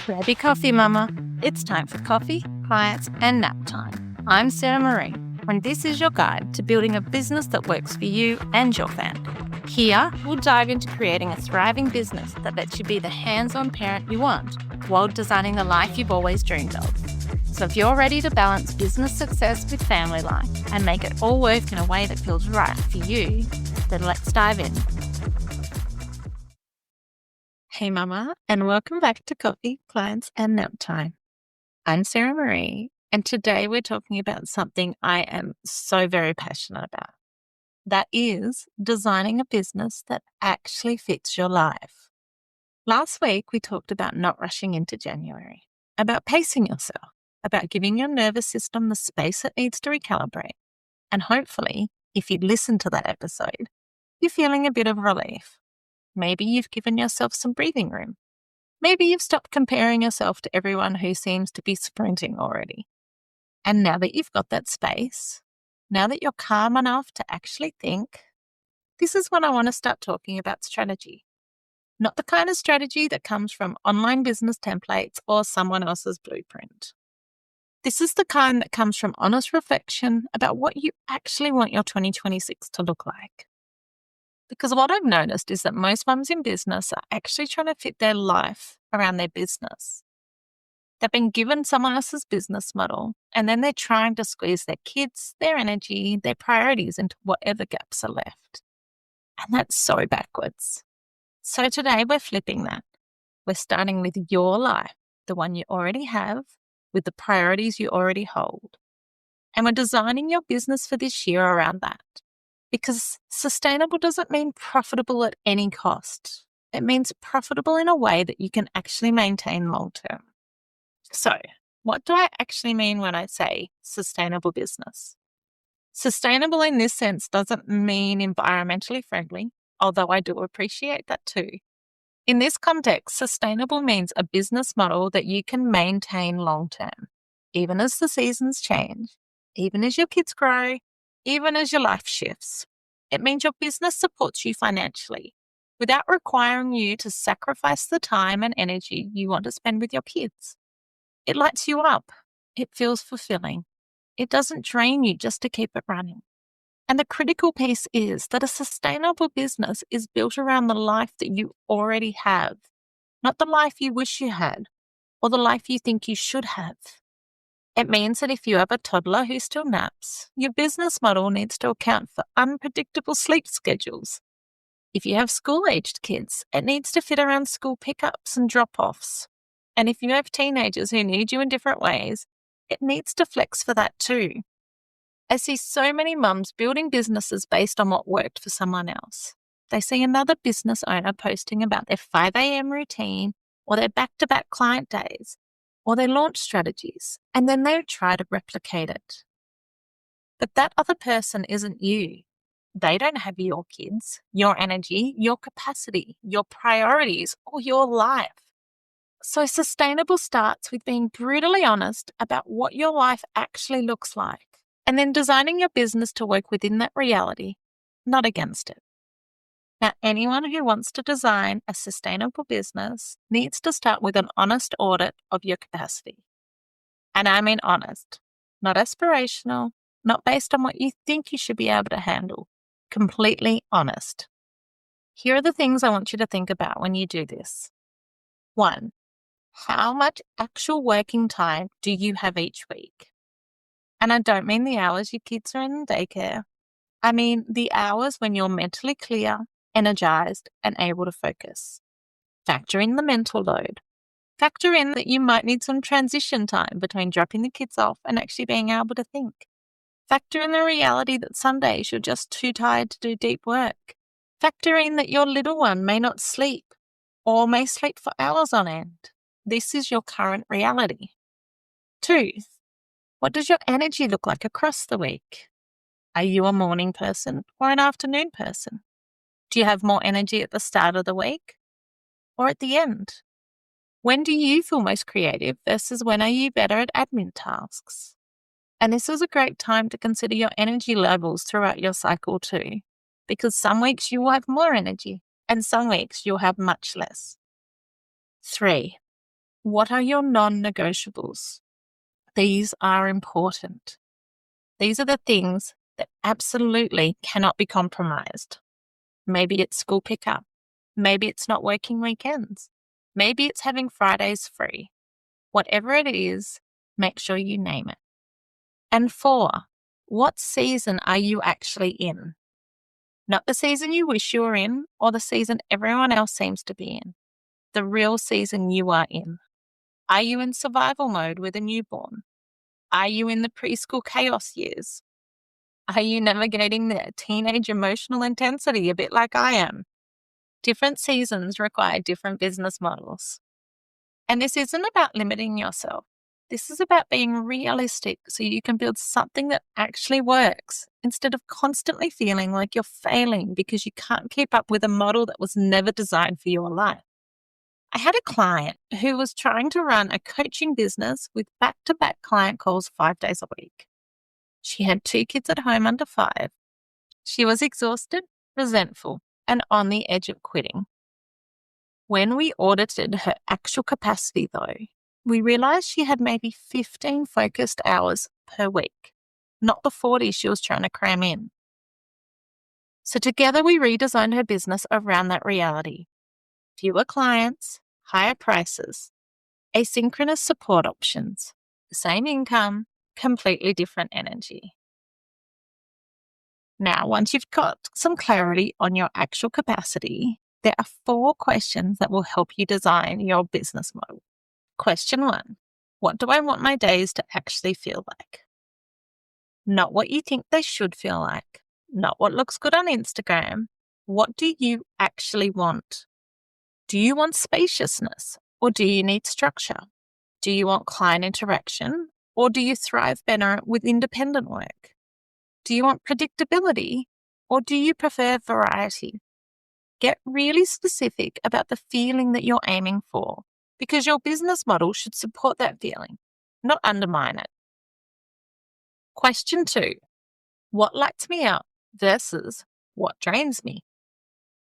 Grab your coffee, mama. It's time for coffee, clients, and nap time. I'm Sarah Marie, and this is your guide to building a business that works for you and your family. Here, we'll dive into creating a thriving business that lets you be the hands-on parent you want while designing the life you've always dreamed of. So if you're ready to balance business success with family life and make it all work in a way that feels right for you, then let's dive in. Hey mama, and welcome back to Coffee, Clients, and Nap Time. I'm Sarah Marie, and today we're talking about something I am so very passionate about. That is designing a business that actually fits your life. Last week, we talked about not rushing into January, about pacing yourself, about giving your nervous system the space it needs to recalibrate. And hopefully, if you listen to that episode, you're feeling a bit of relief. Maybe you've given yourself some breathing room. Maybe you've stopped comparing yourself to everyone who seems to be sprinting already. And now that you've got that space, now that you're calm enough to actually think, this is when I want to start talking about strategy. Not the kind of strategy that comes from online business templates or someone else's blueprint. This is the kind that comes from honest reflection about what you actually want your 2026 to look like. Because what I've noticed is that most mums in business are actually trying to fit their life around their business. They've been given someone else's business model, and then they're trying to squeeze their kids, their energy, their priorities into whatever gaps are left. And that's so backwards. So today we're flipping that. We're starting with your life, the one you already have, with the priorities you already hold. And we're designing your business for this year around that. Because sustainable doesn't mean profitable at any cost. It means profitable in a way that you can actually maintain long term. So, what do I actually mean when I say sustainable business? Sustainable in this sense doesn't mean environmentally friendly, although I do appreciate that too. In this context, sustainable means a business model that you can maintain long term, even as the seasons change, even as your kids grow, even as your life shifts. It means your business supports you financially without requiring you to sacrifice the time and energy you want to spend with your kids. It lights you up. It feels fulfilling. It doesn't drain you just to keep it running. And the critical piece is that a sustainable business is built around the life that you already have, not the life you wish you had or the life you think you should have. It means that if you have a toddler who still naps, your business model needs to account for unpredictable sleep schedules. If you have school-aged kids, it needs to fit around school pickups and drop-offs. And if you have teenagers who need you in different ways, it needs to flex for that too. I see so many mums building businesses based on what worked for someone else. They see another business owner posting about their 5 a.m. routine or their back-to-back client days, or their launch strategies, and then they try to replicate it. But that other person isn't you. They don't have your kids, your energy, your capacity, your priorities, or your life. So sustainable starts with being brutally honest about what your life actually looks like, and then designing your business to work within that reality, not against it. Now, anyone who wants to design a sustainable business needs to start with an honest audit of your capacity. And I mean honest, not aspirational, not based on what you think you should be able to handle, completely honest. Here are the things I want you to think about when you do this. 1, how much actual working time do you have each week? And I don't mean the hours your kids are in daycare. I mean the hours when you're mentally clear, energized, and able to focus. Factor in the mental load. Factor in that you might need some transition time between dropping the kids off and actually being able to think. Factor in the reality that some days you're just too tired to do deep work. Factor in that your little one may not sleep or may sleep for hours on end. This is your current reality. 2, what does your energy look like across the week? Are you a morning person or an afternoon person? Do you have more energy at the start of the week or at the end? When do you feel most creative versus when are you better at admin tasks? And this is a great time to consider your energy levels throughout your cycle too, because some weeks you will have more energy and some weeks you'll have much less. 3, What are your non-negotiables? These are important. These are the things that absolutely cannot be compromised. Maybe it's school pickup. Maybe it's not working weekends. Maybe it's having Fridays free. Whatever it is, make sure you name it. And 4, what season are you actually in? Not the season you wish you were in or the season everyone else seems to be in. The real season you are in. Are you in survival mode with a newborn? Are you in the preschool chaos years? Are you navigating the teenage emotional intensity a bit like I am? Different seasons require different business models. And this isn't about limiting yourself. This is about being realistic so you can build something that actually works instead of constantly feeling like you're failing because you can't keep up with a model that was never designed for your life. I had a client who was trying to run a coaching business with back-to-back client calls 5 days a week. She had 2 kids at home under 5. She was exhausted, resentful, and on the edge of quitting. When we audited her actual capacity, though, we realized she had maybe 15 focused hours per week, not the 40 she was trying to cram in. So together we redesigned her business around that reality. Fewer clients, higher prices, asynchronous support options, same income, completely different energy. Now, once you've got some clarity on your actual capacity, there are 4 questions that will help you design your business model. Question 1, what do I want my days to actually feel like? Not what you think they should feel like, not what looks good on Instagram. What do you actually want? Do you want spaciousness or do you need structure? Do you want client interaction or do you thrive better with independent work? Do you want predictability or do you prefer variety? Get really specific about the feeling that you're aiming for because your business model should support that feeling, not undermine it. Question 2, what lights me up versus what drains me?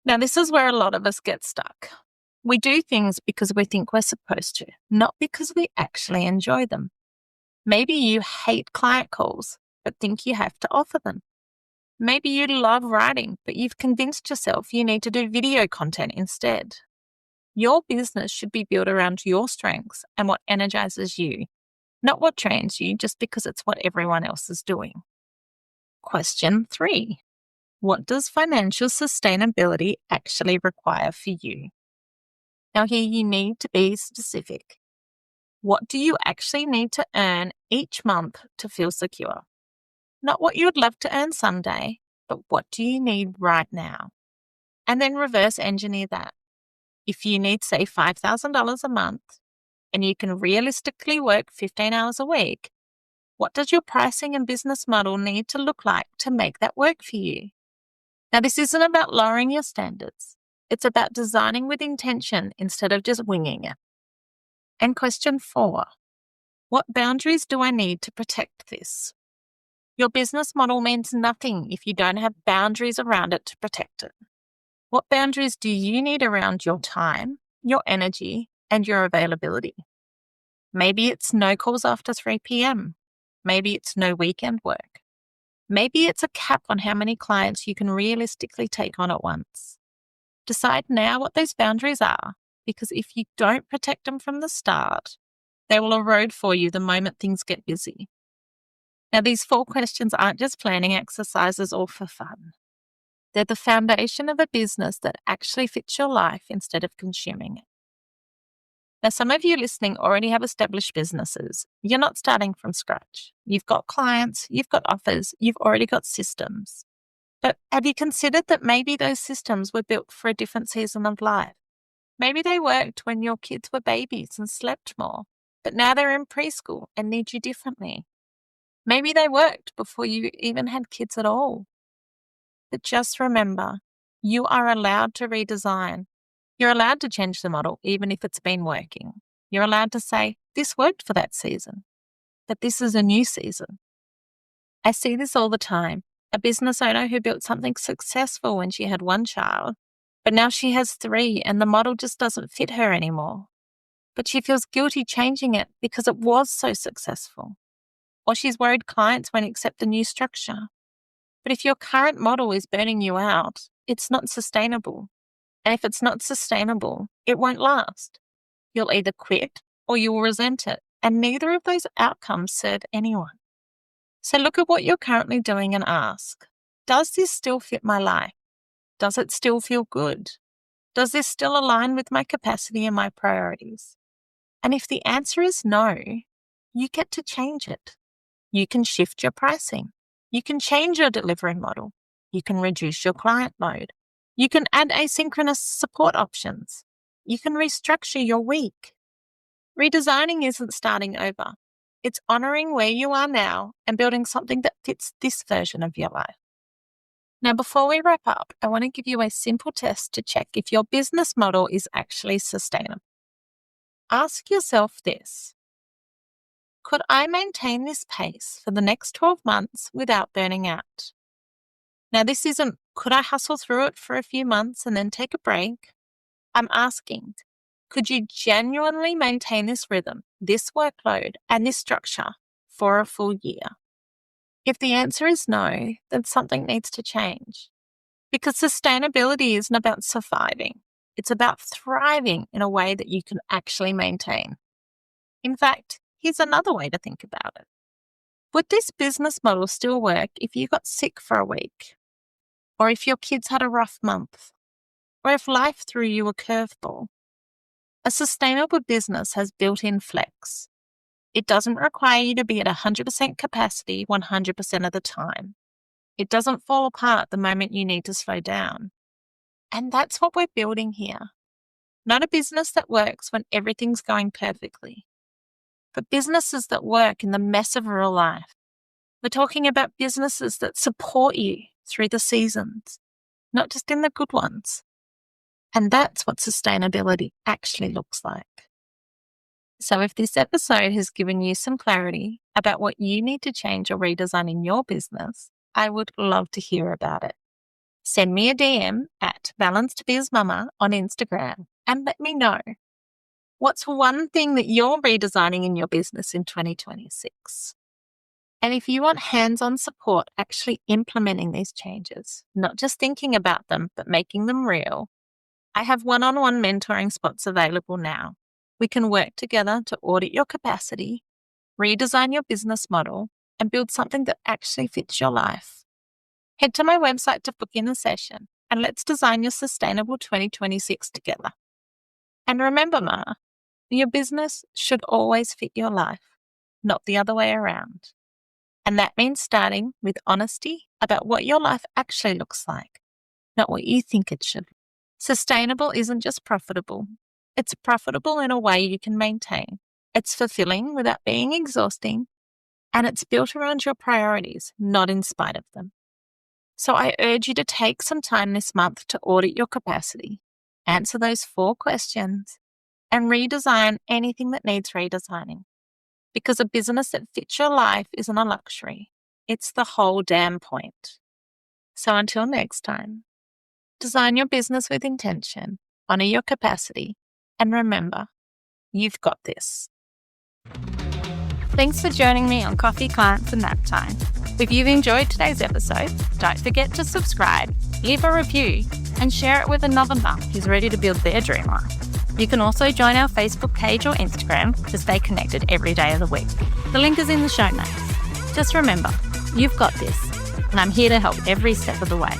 Now, this is where a lot of us get stuck. We do things because we think we're supposed to, not because we actually enjoy them. Maybe you hate client calls, but think you have to offer them. Maybe you love writing, but you've convinced yourself you need to do video content instead. Your business should be built around your strengths and what energizes you, not what drains you just because it's what everyone else is doing. Question 3, what does financial sustainability actually require for you? Now here you need to be specific. What do you actually need to earn each month to feel secure? Not what you would love to earn someday, but what do you need right now? And then reverse engineer that. If you need, say, $5,000 a month and you can realistically work 15 hours a week, what does your pricing and business model need to look like to make that work for you? Now, this isn't about lowering your standards. It's about designing with intention instead of just winging it. And question 4, what boundaries do I need to protect this? Your business model means nothing if you don't have boundaries around it to protect it. What boundaries do you need around your time, your energy, and your availability? Maybe it's no calls after 3 p.m. Maybe it's no weekend work. Maybe it's a cap on how many clients you can realistically take on at once. Decide now what those boundaries are, because if you don't protect them from the start, they will erode for you the moment things get busy. Now, these 4 questions aren't just planning exercises or for fun. They're the foundation of a business that actually fits your life instead of consuming it. Now, some of you listening already have established businesses. You're not starting from scratch. You've got clients, you've got offers, you've already got systems. But have you considered that maybe those systems were built for a different season of life? Maybe they worked when your kids were babies and slept more, but now they're in preschool and need you differently. Maybe they worked before you even had kids at all. But just remember, you are allowed to redesign. You're allowed to change the model, even if it's been working. You're allowed to say, this worked for that season, but this is a new season. I see this all the time. A business owner who built something successful when she had 1 child, but now she has 3 and the model just doesn't fit her anymore. but she feels guilty changing it because it was so successful. Or she's worried clients won't accept the new structure. But if your current model is burning you out, it's not sustainable. And if it's not sustainable, it won't last. You'll either quit or you'll resent it, and neither of those outcomes serve anyone. So look at what you're currently doing and ask, does this still fit my life? Does it still feel good? Does this still align with my capacity and my priorities? And if the answer is no, you get to change it. You can shift your pricing. You can change your delivery model. You can reduce your client load. You can add asynchronous support options. You can restructure your week. Redesigning isn't starting over. It's honoring where you are now and building something that fits this version of your life. Now, before we wrap up, I want to give you a simple test to check if your business model is actually sustainable. Ask yourself this: could I maintain this pace for the next 12 months without burning out? Now, this isn't, could I hustle through it for a few months and then take a break? I'm asking, could you genuinely maintain this rhythm, this workload, and this structure for a full year? If the answer is no, then something needs to change. Because sustainability isn't about surviving. It's about thriving in a way that you can actually maintain. In fact, here's another way to think about it. Would this business model still work if you got sick for a week? Or if your kids had a rough month? Or if life threw you a curveball? A sustainable business has built-in flex. It doesn't require you to be at 100% capacity 100% of the time. It doesn't fall apart the moment you need to slow down. And that's what we're building here. Not a business that works when everything's going perfectly, but businesses that work in the mess of real life. We're talking about businesses that support you through the seasons, not just in the good ones. And that's what sustainability actually looks like. So if this episode has given you some clarity about what you need to change or redesign in your business, I would love to hear about it. Send me a DM at balancedbizmama on Instagram and let me know. What's one thing that you're redesigning in your business in 2026? And if you want hands-on support actually implementing these changes, not just thinking about them, but making them real, I have one-on-one mentoring spots available now. We can work together to audit your capacity, redesign your business model, and build something that actually fits your life. Head to my website to book in a session, and let's design your sustainable 2026 together. And remember, Ma, your business should always fit your life, not the other way around. And that means starting with honesty about what your life actually looks like, not what you think it should. Sustainable isn't just profitable. It's profitable in a way you can maintain. It's fulfilling without being exhausting, and it's built around your priorities, not in spite of them. So I urge you to take some time this month to audit your capacity, answer those 4 questions, and redesign anything that needs redesigning. Because a business that fits your life isn't a luxury. It's the whole damn point. So until next time, design your business with intention, honor your capacity, and remember, you've got this. Thanks for joining me on Coffee, Clients, and Naptime. If you've enjoyed today's episode, don't forget to subscribe, leave a review, and share it with another mum who's ready to build their dream life. You can also join our Facebook page or Instagram to stay connected every day of the week. The link is in the show notes. Just remember, you've got this, and I'm here to help every step of the way.